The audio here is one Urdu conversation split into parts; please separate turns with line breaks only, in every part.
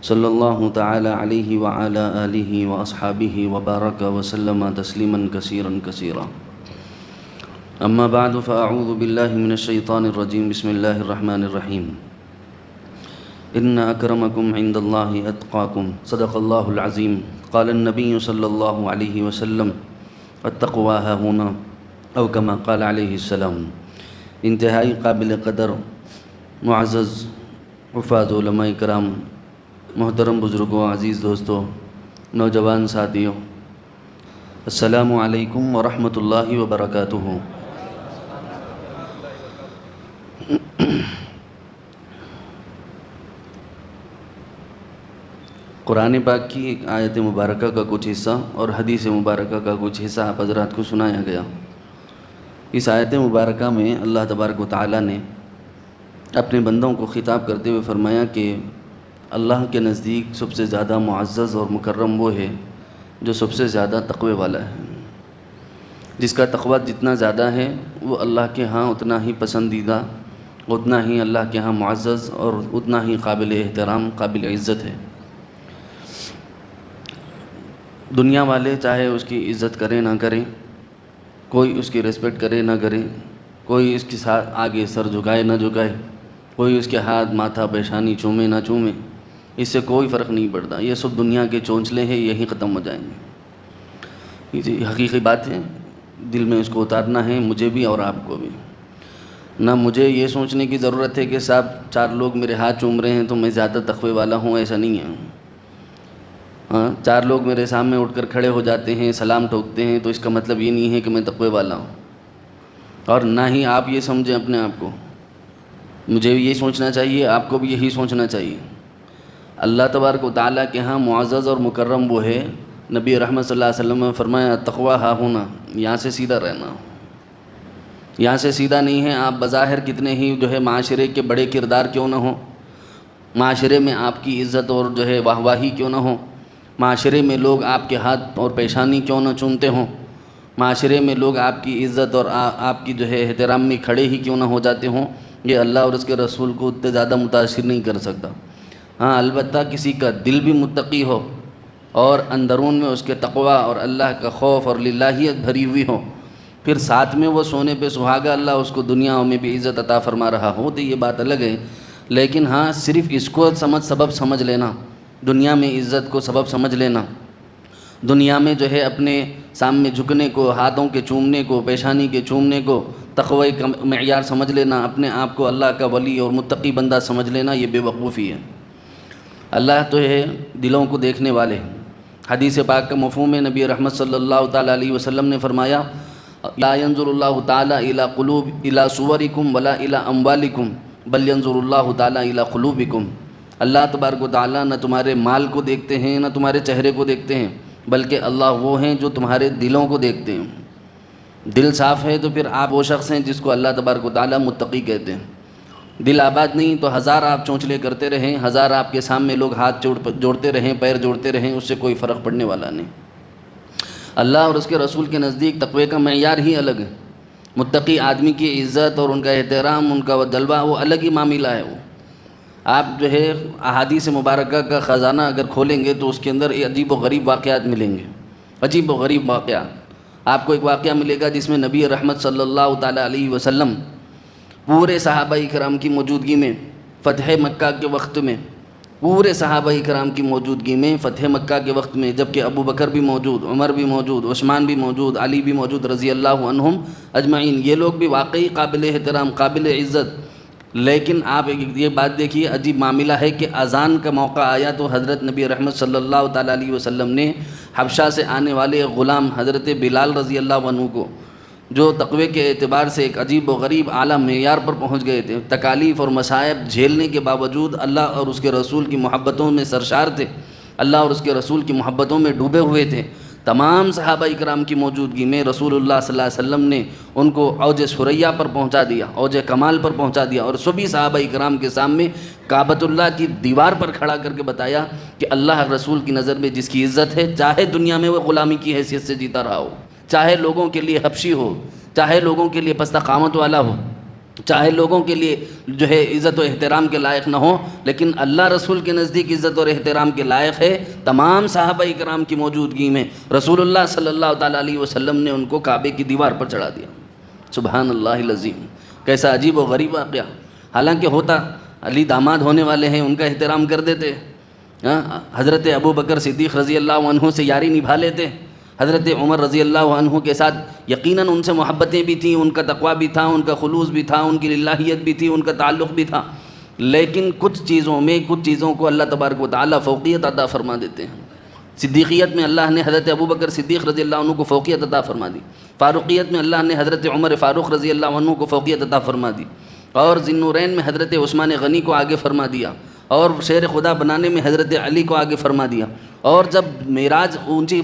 صلی اللہ تعالی علیہ وعلی آلہ واصحابہ وبارک وسلم تسلیما کثیرا کثیرا اما بعد فاعوذ باللہ من الشیطان الرجیم بسم اللہ الرحمن الرحیم ان اکرمکم عند اللہ اتقاکم صدق اللہ العظیم قال النبی صلی اللہ علیہ وسلم التقوی ہاہنا او کما قال علیہ السلام۔ انتہائی قابل قدر معزز حفاظ علماء کرام، محترم بزرگوں، عزیز دوستوں، نوجوان ساتھیوں، السلام علیکم ورحمۃ اللہ وبرکاتہ۔ قرآن پاک کی ایک آیت مبارکہ کا کچھ حصہ اور حدیث مبارکہ کا کچھ حصہ آپ حضرات کو سنایا گیا۔ اس آیت مبارکہ میں اللہ تبارک و تعالیٰ نے اپنے بندوں کو خطاب کرتے ہوئے فرمایا کہ اللہ کے نزدیک سب سے زیادہ معزز اور مکرم وہ ہے جو سب سے زیادہ تقوی والا ہے، جس کا تقوی جتنا زیادہ ہے وہ اللہ کے ہاں اتنا ہی پسندیدہ، اتنا ہی اللہ کے ہاں معزز اور اتنا ہی قابل احترام، قابل عزت ہے۔ دنیا والے چاہے اس کی عزت کریں نہ کریں، کوئی اس کی ریسپیکٹ کرے نہ کرے، کوئی اس کے ساتھ آگے سر جھکائے نہ جھکائے، کوئی اس کے ہاتھ ماتھا پیشانی چومے نہ چومے، اس سے کوئی فرق نہیں پڑتا۔ یہ سب دنیا کے چونچلے ہیں، یہی ختم ہو جائیں گے۔ یہ حقیقی بات ہے، دل میں اس کو اتارنا ہے، مجھے بھی اور آپ کو بھی۔ نہ مجھے یہ سوچنے کی ضرورت ہے کہ صاحب 4 لوگ میرے ہاتھ چوم رہے ہیں تو میں زیادہ تقوی والا ہوں، ایسا نہیں ہے۔ ہاں، 4 لوگ میرے سامنے اٹھ کر کھڑے ہو جاتے ہیں، سلام ٹھوکتے ہیں، تو اس کا مطلب یہ نہیں ہے کہ میں تقوی والا ہوں، اور نہ ہی آپ یہ سمجھیں اپنے آپ کو۔ مجھے بھی یہی سوچنا چاہیے، آپ کو بھی یہی سوچنا چاہیے۔ اللہ تبارک و تعالیٰ کے ہاں معزز اور مکرم وہ ہے، نبی رحمت صلی اللہ علیہ وسلم نے فرمایا تقوی ہاہنا، یہاں سے سیدھا رہنا۔ یہاں سے سیدھا نہیں ہے، آپ بظاہر کتنے ہی معاشرے کے بڑے کردار کیوں نہ ہوں، معاشرے میں آپ کی عزت اور واہ واہی کیوں نہ ہو، معاشرے میں لوگ آپ کے ہاتھ اور پیشانی کیوں نہ چومتے ہوں، معاشرے میں لوگ آپ کی عزت اور آپ کی احترام میں کھڑے ہی کیوں نہ ہو جاتے ہوں، یہ اللہ اور اس کے رسول کو اتنے زیادہ متاثر نہیں کر سکتا۔ ہاں، البتہ کسی کا دل بھی متقی ہو اور اندرون میں اس کے تقوی اور اللہ کا خوف اور للہیت بھری ہوئی ہو، پھر ساتھ میں وہ سونے پہ سہاگا اللہ اس کو دنیا میں بھی عزت عطا فرما رہا ہو، تو یہ بات الگ ہے۔ لیکن ہاں، صرف اس کو سبب سمجھ لینا، دنیا میں عزت کو سبب سمجھ لینا، دنیا میں اپنے سامنے جھکنے کو، ہاتھوں کے چومنے کو، پیشانی کے چومنے کو تقوی کا معیار سمجھ لینا، اپنے آپ کو اللہ کا ولی اور متقی بندہ سمجھ لینا، یہ بے وقوفی ہے۔ اللہ تو دلوں کو دیکھنے والے۔ حدیث پاک کا مفہوم ہے، نبی رحمت صلی اللہ تعالیٰ علیہ وسلم نے فرمایا لا ينظر اللہ تعالیٰ الی صورکم ولا الی اموالکم بل ينظر اللہ تعالیٰ الی قلوبکم۔ اللہ تبارک و تعالیٰ نہ تمہارے مال کو دیکھتے ہیں نہ تمہارے چہرے کو دیکھتے ہیں، بلکہ اللہ وہ ہیں جو تمہارے دلوں کو دیکھتے ہیں۔ دل صاف ہے تو پھر آپ وہ شخص ہیں جس کو اللہ تبارک و تعالیٰ متقی کہتے ہیں۔ دل آباد نہیں تو 1000 آپ چونچلے کرتے رہیں، 1000 آپ کے سامنے لوگ ہاتھ جوڑتے رہیں، پیر جوڑتے رہیں، اس سے کوئی فرق پڑنے والا نہیں۔ اللہ اور اس کے رسول کے نزدیک تقوی کا معیار ہی الگ ہے۔ متقی آدمی کی عزت اور ان کا احترام، ان کا جلوہ، وہ الگ ہی معاملہ ہے۔ وہ آپ احادیث مبارکہ کا خزانہ اگر کھولیں گے تو اس کے اندر عجیب و غریب واقعات ملیں گے، عجیب و غریب واقعات۔ آپ کو ایک واقعہ ملے گا جس میں نبی رحمت صلی اللہ تعالیٰ علیہ وسلم پورے صحابہ کرام کی موجودگی میں فتح مکہ کے وقت میں، پورے صحابہ کرام کی موجودگی میں فتح مکہ کے وقت میں، جبکہ ابو بکر بھی موجود، عمر بھی موجود، عثمان بھی موجود، علی بھی موجود رضی اللہ عنہم اجمعین، یہ لوگ بھی واقعی قابل احترام، قابل عزت۔ لیکن آپ یہ بات دیکھیے، عجیب معاملہ ہے کہ اذان کا موقع آیا تو حضرت نبی رحمت صلی اللہ تعالیٰ علیہ وسلم نے حبشہ سے آنے والے غلام حضرت بلال رضی اللہ عنہ کو، جو تقوی کے اعتبار سے ایک عجیب و غریب اعلیٰ معیار پر پہنچ گئے تھے، تکالیف اور مصائب جھیلنے کے باوجود اللہ اور اس کے رسول کی محبتوں میں سرشار تھے، اللہ اور اس کے رسول کی محبتوں میں ڈوبے ہوئے تھے، تمام صحابہ اکرام کی موجودگی میں رسول اللہ صلی اللہ علیہ وسلم نے ان کو اوج ثریہ پر پہنچا دیا، اوج کمال پر پہنچا دیا، اور سبھی صحابہ اکرام کے سامنے کعبۃ اللہ کی دیوار پر کھڑا کر کے بتایا کہ اللہ رسول کی نظر میں جس کی عزت ہے، چاہے دنیا میں وہ غلامی کی حیثیت سے جیتا رہا ہو، چاہے لوگوں کے لیے حبشی ہو، چاہے لوگوں کے لیے پستہ قامت والا ہو، چاہے لوگوں کے لیے جو ہے عزت و احترام کے لائق نہ ہو، لیکن اللہ رسول کے نزدیک عزت اور احترام کے لائق ہے۔ تمام صحابہ کرام کی موجودگی میں رسول اللہ صلی اللہ تعالیٰ علیہ وسلم نے ان کو کعبے کی دیوار پر چڑھا دیا۔ سبحان اللہ العظیم، کیسا عجیب و غریب واقعہ۔ حالانکہ ہوتا، علی داماد ہونے والے ہیں، ان کا احترام کر دیتے، حضرت ابو بکر صدیق رضی اللہ عنہ سے یاری نبھا لیتے، حضرت عمر رضی اللہ عنہ کے ساتھ یقیناً ان سے محبتیں بھی تھیں، ان کا تقویٰ بھی تھا، ان کا خلوص بھی تھا، ان کی للہیت بھی تھی، ان کا تعلق بھی تھا، لیکن کچھ چیزوں کو اللہ تبارک و تعالیٰ فوقیت عطا فرما دیتے ہیں۔ صدیقیت میں اللہ نے حضرت ابو بکر صدیق رضی اللہ عنہ کو فوقیت عطا فرما دی، فاروقیت میں اللہ نے حضرت عمر فاروق رضی اللہ عنہ کو فوقیت عطا فرما دی، اور ذی النورین میں حضرت عثمان غنی کو آگے فرما دیا، اور شیر خدا بنانے میں حضرت علی کو آگے فرما دیا، اور جب معراج اونچی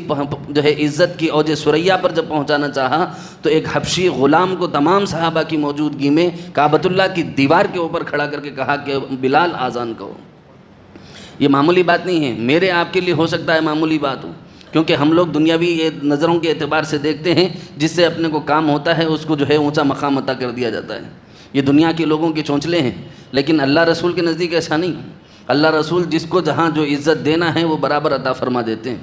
جو ہے عزت کی اوج ثریا پر جب پہنچانا چاہا تو ایک حبشی غلام کو تمام صحابہ کی موجودگی میں کعبۃ اللہ کی دیوار کے اوپر کھڑا کر کے کہا کہ بلال آذان کہو۔ یہ معمولی بات نہیں ہے، میرے آپ کے لیے ہو سکتا ہے معمولی بات ہو، کیونکہ ہم لوگ دنیاوی نظروں کے اعتبار سے دیکھتے ہیں، جس سے اپنے کو کام ہوتا ہے اس کو جو ہے اونچا مقام عطا کر دیا جاتا ہے۔ یہ دنیا کے لوگوں کے چونچلے ہیں، لیکن اللہ رسول کے نزدیک ایسا نہیں۔ اللہ رسول جس کو جہاں جو عزت دینا ہے وہ برابر عطا فرما دیتے ہیں۔